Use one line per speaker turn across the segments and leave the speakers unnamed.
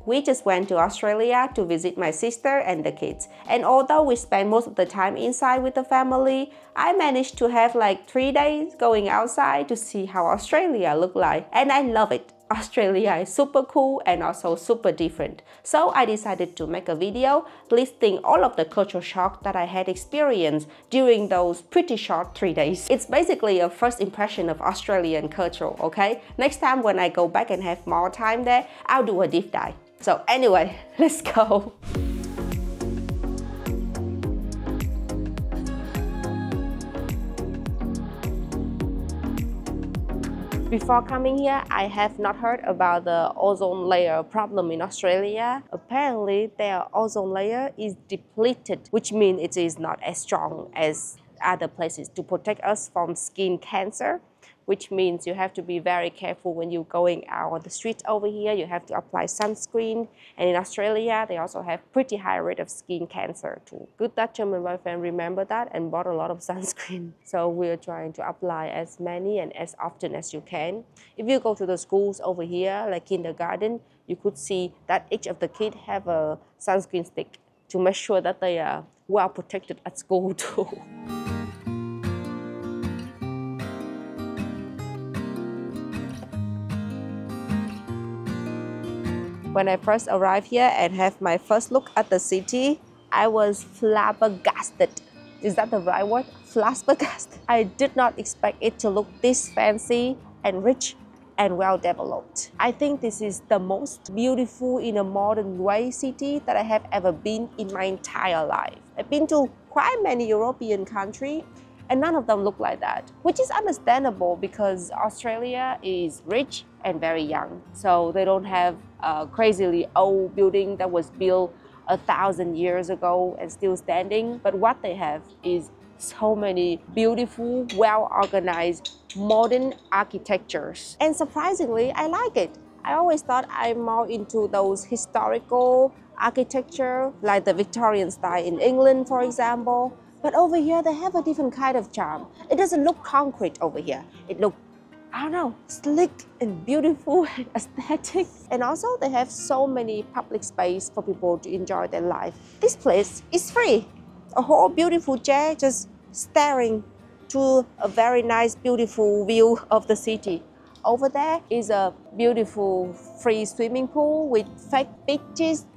We just went to Australia to visit my sister and the kids. And although we spent most of the time inside with the family, I managed to have like 3 days going outside to see how Australia looked like. And I love it. Australia is super cool and also super different. So I decided to make a video listing all of the culture shock that I had experienced during those pretty short 3 days. It's basically a first impression of Australian culture, okay? Next time when I go back and have more time there, I'll do a deep dive. So anyway, let's go. Before coming here, I have not heard about the ozone layer problem in Australia. Apparently, their ozone layer is depleted, which means it is not as strong as other places to protect us from skin cancer, which means you have to be very careful when you're going out on the streets over here. You have to apply sunscreen. And in Australia, they also have pretty high rate of skin cancer too. Good that German boyfriend remembered that and bought a lot of sunscreen. So we're trying to apply as many and as often as you can. If you go to the schools over here, like kindergarten, you could see that each of the kids have a sunscreen stick to make sure that they are well protected at school too. When I first arrived here and have my first look at the city, I was flabbergasted. Is that the right word? Flabbergasted. I did not expect it to look this fancy and rich and well developed. I think this is the most beautiful in a modern way city that I have ever been in my entire life. I've been to quite many European countries and none of them look like that, which is understandable because Australia is rich and very young. So they don't have a crazily old building that was built 1,000 years ago and still standing. But what they have is so many beautiful, well-organized, modern architectures. And surprisingly, I like it. I always thought I'm more into those historical architecture, like the Victorian style in England, for example. But over here, they have a different kind of charm. It doesn't look concrete over here. It looks, I don't know, slick and beautiful and aesthetic. And also, they have so many public space for people to enjoy their life. This place is free. A whole beautiful chair just staring to a very nice, beautiful view of the city. Over there is a beautiful free swimming pool with fake beaches.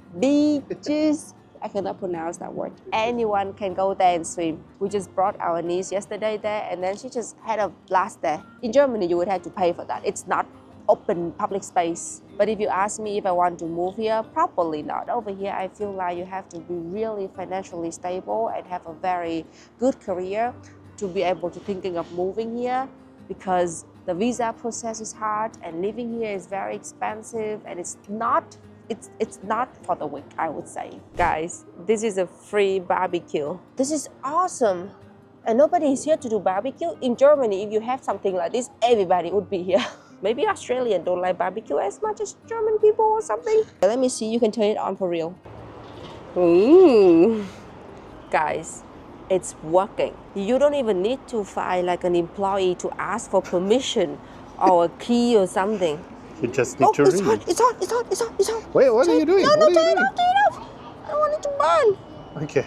I cannot pronounce that word. Anyone can go there and swim. We just brought our niece yesterday there and then she just had a blast there. In Germany, you would have to pay for that. It's not open public space. But if you ask me if I want to move here, probably not. Over here, I feel like you have to be really financially stable and have a very good career to be able to thinking of moving here because the visa process is hard and living here is very expensive and it's not for the weak, I would say. Guys, this is a free barbecue. This is awesome. And nobody is here to do barbecue. In Germany, if you have something like this, everybody would be here. Maybe Australians don't like barbecue as much as German people or something. Let me see, you can turn it on for real. Ooh. Guys, it's working. You don't even need to find like an employee to ask for permission or a key or something.
You just need to read.
It's on.
Wait, what are you doing?
No, turn it off. I don't want it to burn.
Okay.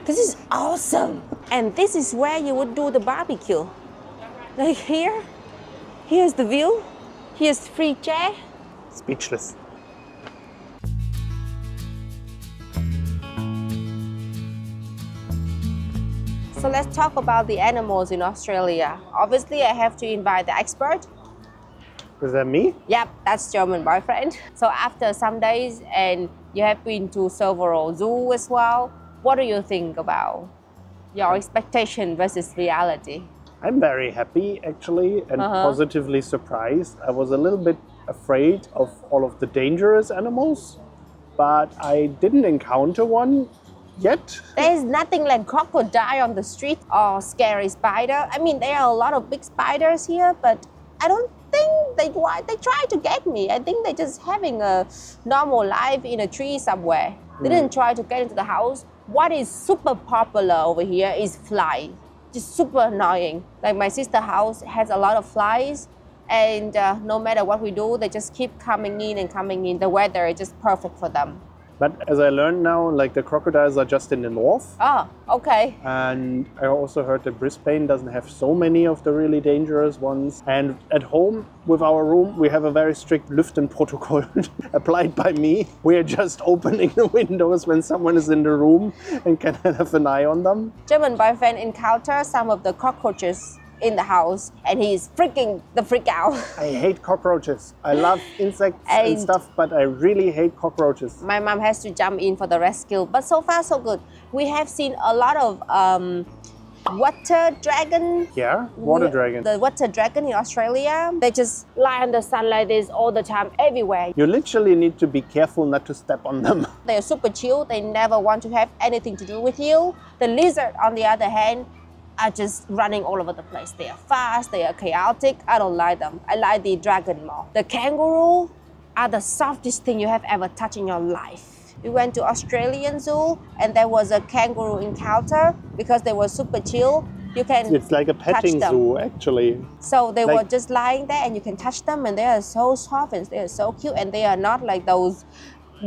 This is awesome. And this is where you would do the barbecue. Like here's the view, here's the free chair.
Speechless.
So let's talk about the animals in Australia. Obviously, I have to invite the expert.
Is that me?
Yep, that's German boyfriend. So after some days and you have been to several zoos as well, what do you think about your expectation versus reality?
I'm very happy actually and positively surprised. I was a little bit afraid of all of the dangerous animals, but I didn't encounter one yet.
There's nothing like crocodile on the street or scary spider. I mean, there are a lot of big spiders here, but I don't think they try to get me. I think they're just having a normal life in a tree somewhere. They didn't try to get into the house. What is super popular over here is fly. Just super annoying. Like my sister's house has a lot of flies. And no matter what we do, they just keep coming in and coming in. The weather is just perfect for them.
But as I learned now, like the crocodiles are just in the north.
Oh, okay.
And I also heard that Brisbane doesn't have so many of the really dangerous ones. And at home with our room, we have a very strict Lüften protocol applied by me. We are just opening the windows when someone is in the room and can have an eye on them.
German boyfriend encountered some of the cockroaches in the house and he's freaking the freak out.
I hate cockroaches. I love insects and stuff, but I really hate cockroaches.
My mom has to jump in for the rescue, but so far so good. We have seen a lot of water dragon.
Yeah, water dragon.
The water dragon in Australia, they just lie in the sun like this all the time, everywhere.
You literally need to be careful not to step on them.
They're super chill. They never want to have anything to do with you. The lizard, on the other hand, are just running all over the place. They are fast, they are chaotic. I don't like them. I like the dragon more. The kangaroo are the softest thing you have ever touched in your life. We went to Australian zoo and there was a kangaroo encounter because they were super chill. You can
It's like a petting zoo, actually.
So they were just lying there and you can touch them and they are so soft and they are so cute and they are not like those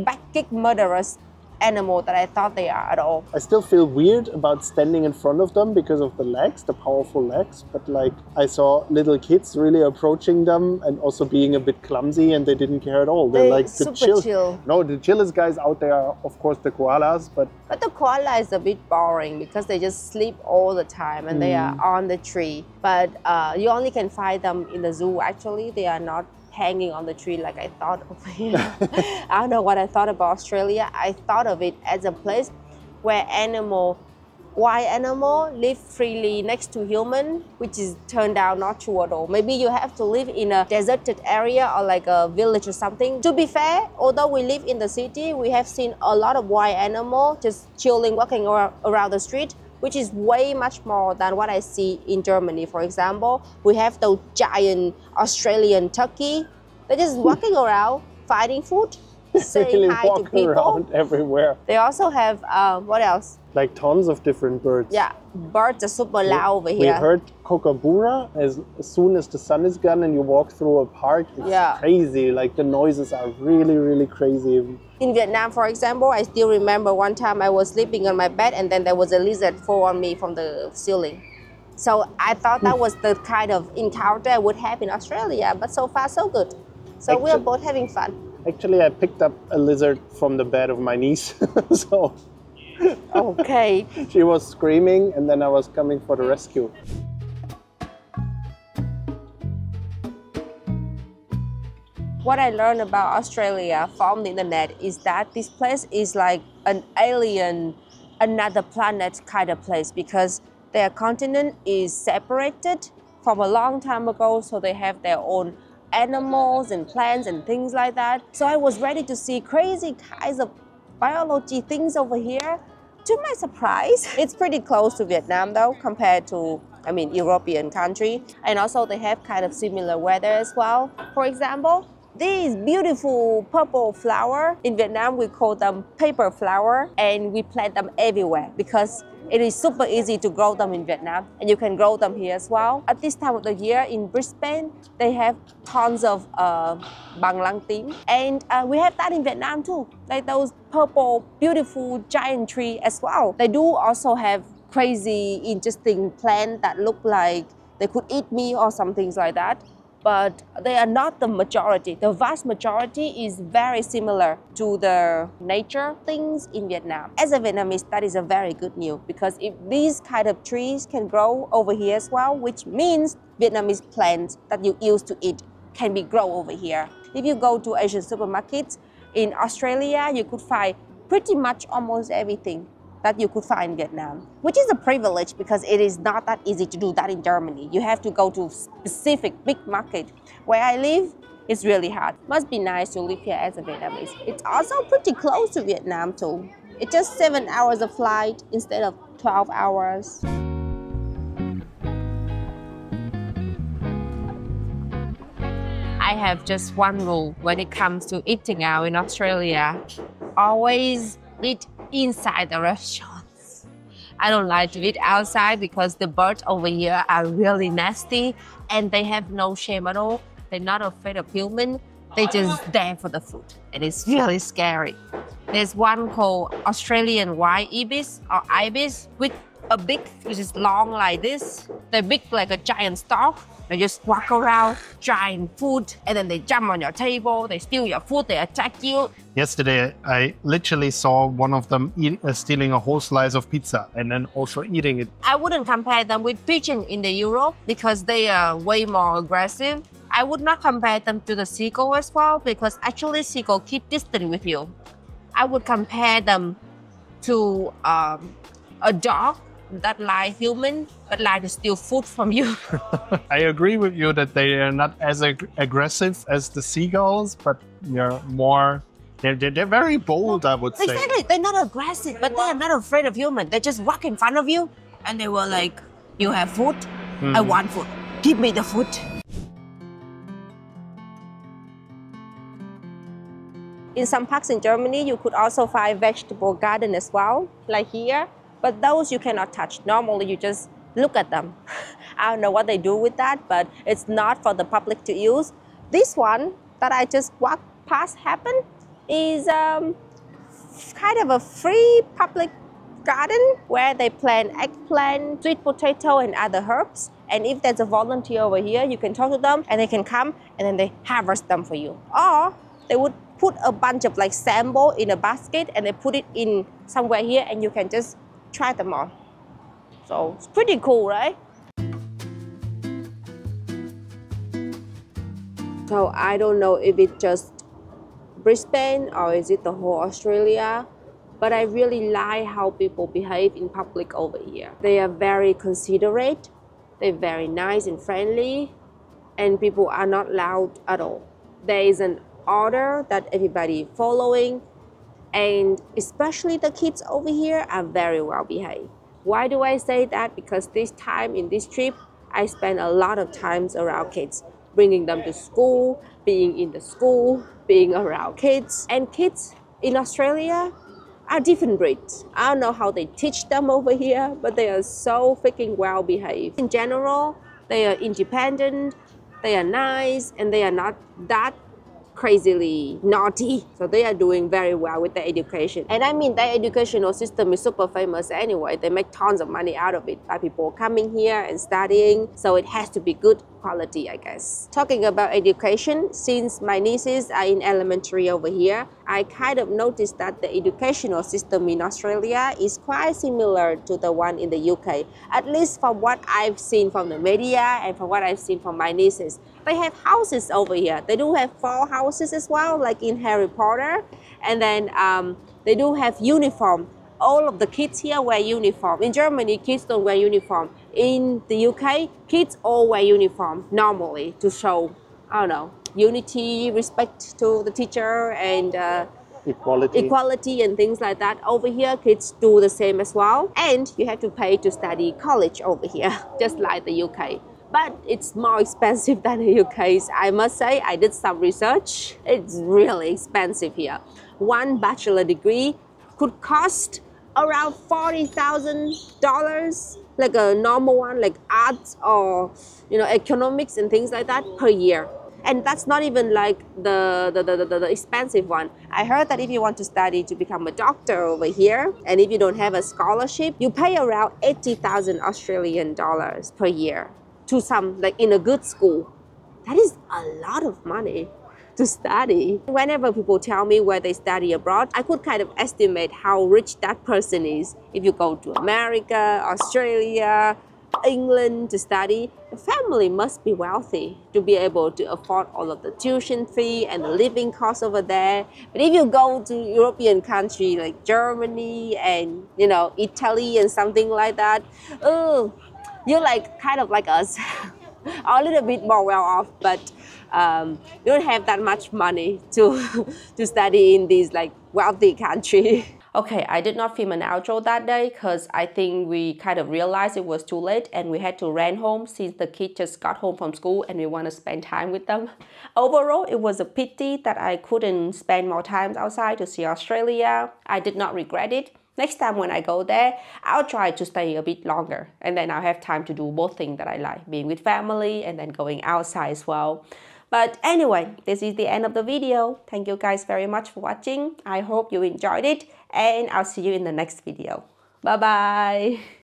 back kick murderous animal that I thought they are at all.
I still feel weird about standing in front of them because of the legs, the powerful legs. But like I saw little kids really approaching them and also being a bit clumsy and they didn't care at all. They're like the chill. No, the chillest guys out there are of course the koalas, but
the koala is a bit boring because they just sleep all the time and they are on the tree. But you only can find them in the zoo actually. They are not hanging on the tree like I thought over here. I don't know what I thought about Australia. I thought of it as a place where wild animal live freely next to human, which is turned out not true at all. Maybe you have to live in a deserted area or like a village or something. To be fair, although we live in the city, we have seen a lot of wild animal just chilling, walking around the street, which is way much more than what I see in Germany. For example, we have those giant Australian turkey. They're just walking around, finding food, saying hi to people.
Around everywhere.
They also have, what else?
Like tons of different birds.
Yeah, birds are super loud over here.
We heard kookaburra as soon as the sun is gone and you walk through a park. It's crazy, like the noises are really, really crazy.
In Vietnam, for example, I still remember one time I was sleeping on my bed and then there was a lizard fall on me from the ceiling. So I thought that was the kind of encounter I would have in Australia, but so far so good. So we are both having fun.
Actually, I picked up a lizard from the bed of my niece. So
okay.
She was screaming and then I was coming for the rescue.
What I learned about Australia from the internet is that this place is like an alien, another planet kind of place because their continent is separated from a long time ago, so they have their own animals and plants and things like that. So I was ready to see crazy kinds of biology things over here. To my surprise, it's pretty close to Vietnam though, compared to, European country. And also they have kind of similar weather as well. For example, these beautiful purple flower, in Vietnam we call them paper flower, and we plant them everywhere because it is super easy to grow them in Vietnam and you can grow them here as well. At this time of the year in Brisbane, they have tons of bằng lăng tím, and we have that in Vietnam too, like those purple beautiful giant tree as well. They do also have crazy interesting plants that look like they could eat me or some things like that. But they are not the majority. The vast majority is very similar to the nature things in Vietnam. As a Vietnamese, that is a very good news because if these kind of trees can grow over here as well, which means Vietnamese plants that you used to eat can be grown over here. If you go to Asian supermarkets in Australia, you could find pretty much almost everything that you could find in Vietnam, which is a privilege because it is not that easy to do that in Germany. You have to go to specific big market. Where I live, it's really hard. Must be nice to live here as a Vietnamese. It's also pretty close to Vietnam too. It's just 7 hours of flight instead of 12 hours. I have just one rule when it comes to eating out in Australia. Always eat inside the restaurants. I don't like to eat outside because the birds over here are really nasty. and they have no shame at all. They're not afraid of humans. They just there for the food, and it's really scary. There's one called Australian white Ibis or Ibis with a beak which is long like this. They're big like a giant stalk. They just walk around trying food, and then they jump on your table, they steal your food, they attack you.
Yesterday, I literally saw one of them stealing a whole slice of pizza and then also eating it.
I wouldn't compare them with pigeons in the Europe because they are way more aggressive. I would not compare them to the seagull as well because actually seagull keep distance with you. I would compare them to a dog that like human but like to steal food from you.
I agree with you that they are not as aggressive as the seagulls, but they're more, they're very bold, I would say.
Exactly, they're not aggressive, but they are not afraid of human. They just walk in front of you and they were like, you have food? I want food. Give me the food. In some parks in Germany, you could also find vegetable garden as well, like here. But those you cannot touch. Normally, you just look at them. I don't know what they do with that, but it's not for the public to use. This one that I just walked past happened is kind of a free public garden where they plant eggplant, sweet potato, and other herbs. And if there's a volunteer over here, you can talk to them and they can come and then they harvest them for you. Or they would put a bunch of like sample in a basket and they put it in somewhere here and you can just try them on. So it's pretty cool, right? So I don't know if it's just Brisbane or is it the whole Australia, but I really like how people behave in public over here. They are very considerate, they're very nice and friendly, and people are not loud at all. There is an order that everybody is following, and especially the kids over here are very well behaved. Why do I say that? Because this time in this trip, I spent a lot of times around kids, bringing them to school, being in the school, being around kids. And kids in Australia are different breeds. I don't know how they teach them over here, but they are so freaking well behaved. In general, they are independent, they are nice, and they are not that crazily naughty. So they are doing very well with their education. And I mean, their educational system is super famous anyway. They make tons of money out of it by people coming here and studying. So it has to be good quality, I guess. Talking about education, since my nieces are in elementary over here, I kind of noticed that the educational system in Australia is quite similar to the one in the UK. At least from what I've seen from the media and from what I've seen from my nieces. They have houses over here. They do have 4 houses as well, like in Harry Potter. And then they do have uniform. All of the kids here wear uniform. In Germany, kids don't wear uniform. In the UK, kids all wear uniform normally to show, I don't know, unity, respect to the teacher, and equality and things like that. Over here, kids do the same as well. And you have to pay to study college over here, just like the UK. But it's more expensive than the UK. I must say, I did some research. It's really expensive here. One bachelor degree could cost around $40,000, like a normal one, like arts or economics and things like that per year. And that's not even like the expensive one. I heard that if you want to study to become a doctor over here, and if you don't have a scholarship, you pay around 80,000 Australian dollars per year to some, like in a good school. That is a lot of money to study. Whenever people tell me where they study abroad, I could kind of estimate how rich that person is. If you go to America, Australia, England to study, the family must be wealthy to be able to afford all of the tuition fee and the living costs over there. But if you go to European country like Germany and Italy and something like that, you're like kind of like us, or a little bit more well off, but you don't have that much money to study in these like wealthy country. Okay, I did not film an outro that day because I think we kind of realized it was too late and we had to run home since the kids just got home from school and we want to spend time with them. Overall, it was a pity that I couldn't spend more time outside to see Australia. I did not regret it. Next time when I go there, I'll try to stay a bit longer, and then I'll have time to do both things that I like, being with family and then going outside as well. But anyway, this is the end of the video. Thank you guys very much for watching. I hope you enjoyed it, and I'll see you in the next video. Bye bye!